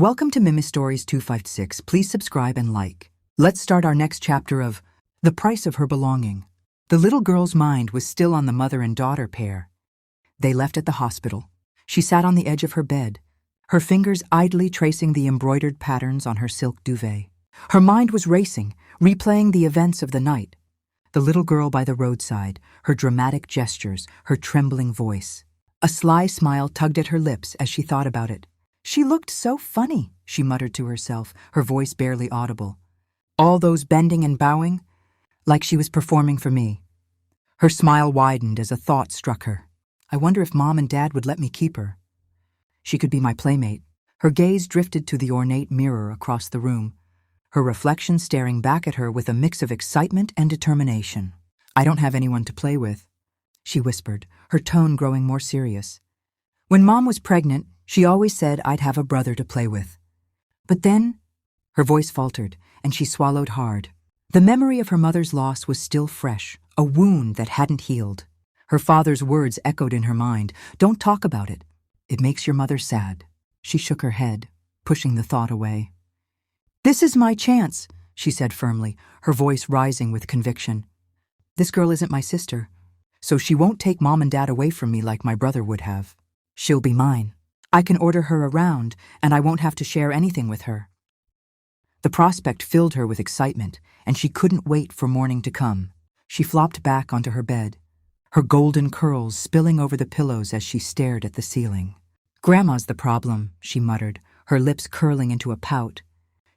Welcome to Mimi Stories 256. Please subscribe and like. Let's start our next chapter of The Price of Her Belonging. The little girl's mind was still on the mother and daughter pair. They left at the hospital. She sat on the edge of her bed, her fingers idly tracing the embroidered patterns on her silk duvet. Her mind was racing, replaying the events of the night. The little girl by the roadside, her dramatic gestures, her trembling voice. A sly smile tugged at her lips as she thought about it. She looked so funny, she muttered to herself, her voice barely audible. All those bending and bowing, like she was performing for me. Her smile widened as a thought struck her. I wonder if Mom and Dad would let me keep her. She could be my playmate. Her gaze drifted to the ornate mirror across the room, her reflection staring back at her with a mix of excitement and determination. I don't have anyone to play with, she whispered, her tone growing more serious. When Mom was pregnant, she always said I'd have a brother to play with. But then, her voice faltered, and she swallowed hard. The memory of her mother's loss was still fresh, a wound that hadn't healed. Her father's words echoed in her mind. Don't talk about it. It makes your mother sad. She shook her head, pushing the thought away. This is my chance, she said firmly, her voice rising with conviction. This girl isn't my sister, so she won't take Mom and Dad away from me like my brother would have. She'll be mine. I can order her around, and I won't have to share anything with her. The prospect filled her with excitement, and she couldn't wait for morning to come. She flopped back onto her bed, her golden curls spilling over the pillows as she stared at the ceiling. Grandma's the problem, she muttered, her lips curling into a pout.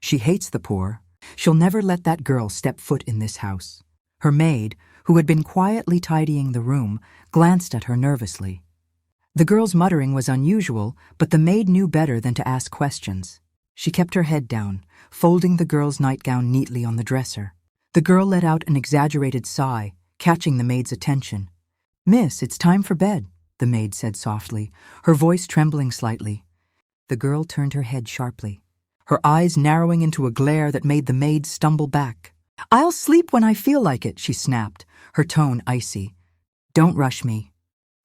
She hates the poor. She'll never let that girl step foot in this house. Her maid, who had been quietly tidying the room, glanced at her nervously. The girl's muttering was unusual, but the maid knew better than to ask questions. She kept her head down, folding the girl's nightgown neatly on the dresser. The girl let out an exaggerated sigh, catching the maid's attention. Miss, it's time for bed, the maid said softly, her voice trembling slightly. The girl turned her head sharply, her eyes narrowing into a glare that made the maid stumble back. I'll sleep when I feel like it, she snapped, her tone icy. Don't rush me.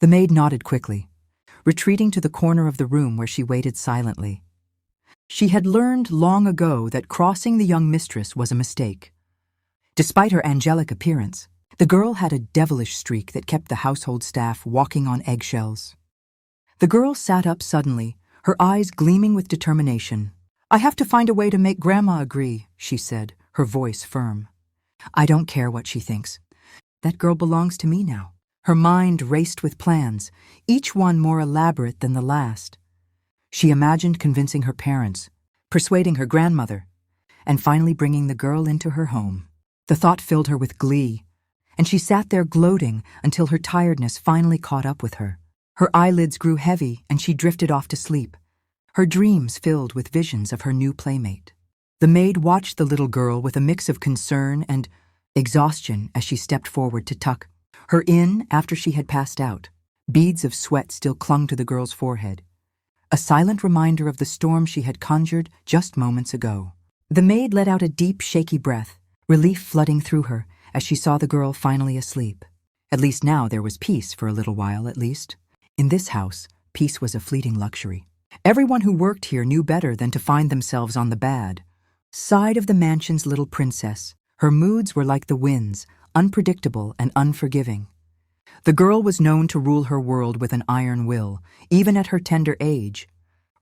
The maid nodded quickly, retreating to the corner of the room where she waited silently. She had learned long ago that crossing the young mistress was a mistake. Despite her angelic appearance, the girl had a devilish streak that kept the household staff walking on eggshells. The girl sat up suddenly, her eyes gleaming with determination. I have to find a way to make Grandma agree, she said, her voice firm. I don't care what she thinks. That girl belongs to me now. Her mind raced with plans, each one more elaborate than the last. She imagined convincing her parents, persuading her grandmother, and finally bringing the girl into her home. The thought filled her with glee, and she sat there gloating until her tiredness finally caught up with her. Her eyelids grew heavy and she drifted off to sleep, her dreams filled with visions of her new playmate. The maid watched the little girl with a mix of concern and exhaustion as she stepped forward to tuck her in after she had passed out. Beads of sweat still clung to the girl's forehead, a silent reminder of the storm she had conjured just moments ago. The maid let out a deep, shaky breath, relief flooding through her as she saw the girl finally asleep. At least now there was peace for a little while, at least. In this house, peace was a fleeting luxury. Everyone who worked here knew better than to find themselves on the bad side of the mansion's little princess. Her moods were like the winds, unpredictable and unforgiving. The girl was known to rule her world with an iron will, even at her tender age,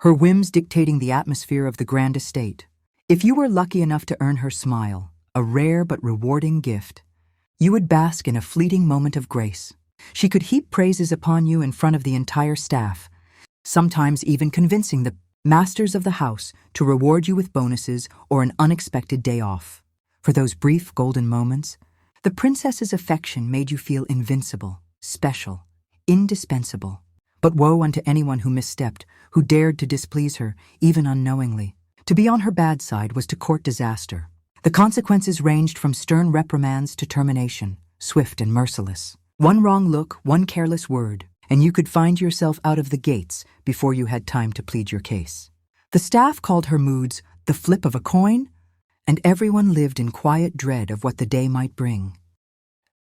her whims dictating the atmosphere of the grand estate. If you were lucky enough to earn her smile, a rare but rewarding gift, you would bask in a fleeting moment of grace. She could heap praises upon you in front of the entire staff, sometimes even convincing the masters of the house to reward you with bonuses or an unexpected day off. For those brief golden moments, the princess's affection made you feel invincible, special, indispensable. But woe unto anyone who misstepped, who dared to displease her, even unknowingly. To be on her bad side was to court disaster. The consequences ranged from stern reprimands to termination, swift and merciless. One wrong look, one careless word, and you could find yourself out of the gates before you had time to plead your case. The staff called her moods the flip of a coin, and everyone lived in quiet dread of what the day might bring.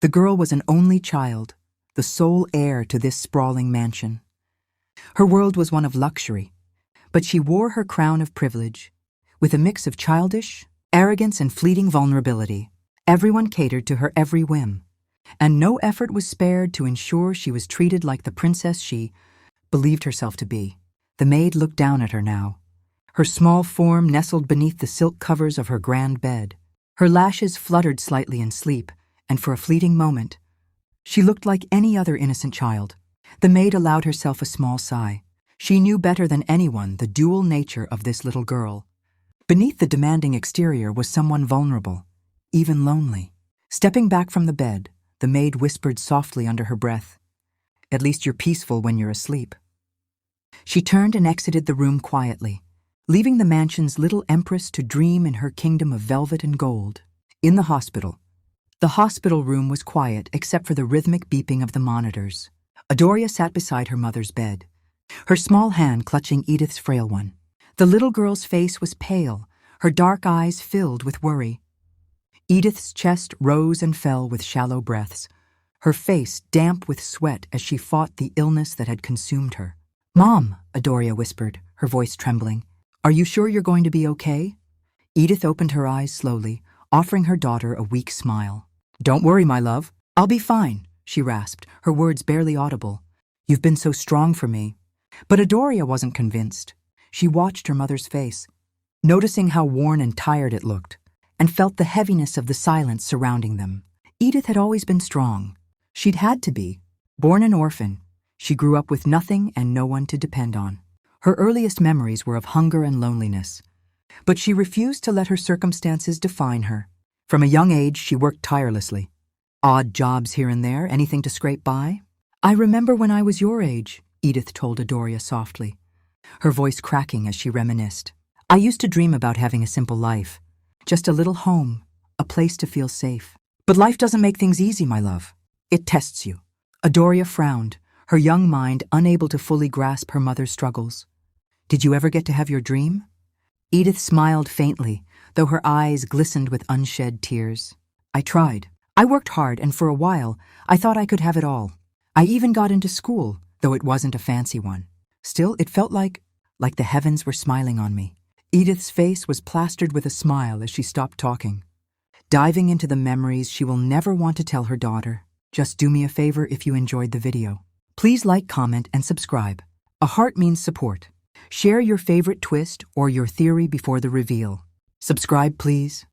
The girl was an only child, the sole heir to this sprawling mansion. Her world was one of luxury, but she wore her crown of privilege. With a mix of childish, arrogance, and fleeting vulnerability, everyone catered to her every whim, and no effort was spared to ensure she was treated like the princess she believed herself to be. The maid looked down at her now, her small form nestled beneath the silk covers of her grand bed. Her lashes fluttered slightly in sleep, and for a fleeting moment, she looked like any other innocent child. The maid allowed herself a small sigh. She knew better than anyone the dual nature of this little girl. Beneath the demanding exterior was someone vulnerable, even lonely. Stepping back from the bed, the maid whispered softly under her breath, "At least you're peaceful when you're asleep." She turned and exited the room quietly, leaving the mansion's little empress to dream in her kingdom of velvet and gold. In the hospital room was quiet except for the rhythmic beeping of the monitors. Adoria sat beside her mother's bed, her small hand clutching Edith's frail one. The little girl's face was pale, her dark eyes filled with worry. Edith's chest rose and fell with shallow breaths, her face damp with sweat as she fought the illness that had consumed her. "Mom," Adoria whispered, her voice trembling, "are you sure you're going to be okay?" Edith opened her eyes slowly, offering her daughter a weak smile. "Don't worry, my love. I'll be fine," she rasped, her words barely audible. "You've been so strong for me." But Adoria wasn't convinced. She watched her mother's face, noticing how worn and tired it looked, and felt the heaviness of the silence surrounding them. Edith had always been strong. She'd had to be. Born an orphan, she grew up with nothing and no one to depend on. Her earliest memories were of hunger and loneliness. But she refused to let her circumstances define her. From a young age, she worked tirelessly. Odd jobs here and there, anything to scrape by. "I remember when I was your age," Edith told Adoria softly, her voice cracking as she reminisced. "I used to dream about having a simple life. Just a little home, a place to feel safe. But life doesn't make things easy, my love. It tests you." Adoria frowned, her young mind unable to fully grasp her mother's struggles. "Did you ever get to have your dream?" Edith smiled faintly, though her eyes glistened with unshed tears. "I tried. I worked hard, and for a while, I thought I could have it all. I even got into school, though it wasn't a fancy one. Still, it felt like the heavens were smiling on me." Edith's face was plastered with a smile as she stopped talking, diving into the memories she will never want to tell her daughter. Just do me a favor if you enjoyed the video. Please like, comment, and subscribe. A heart means support. Share your favorite twist or your theory before the reveal. Subscribe, please.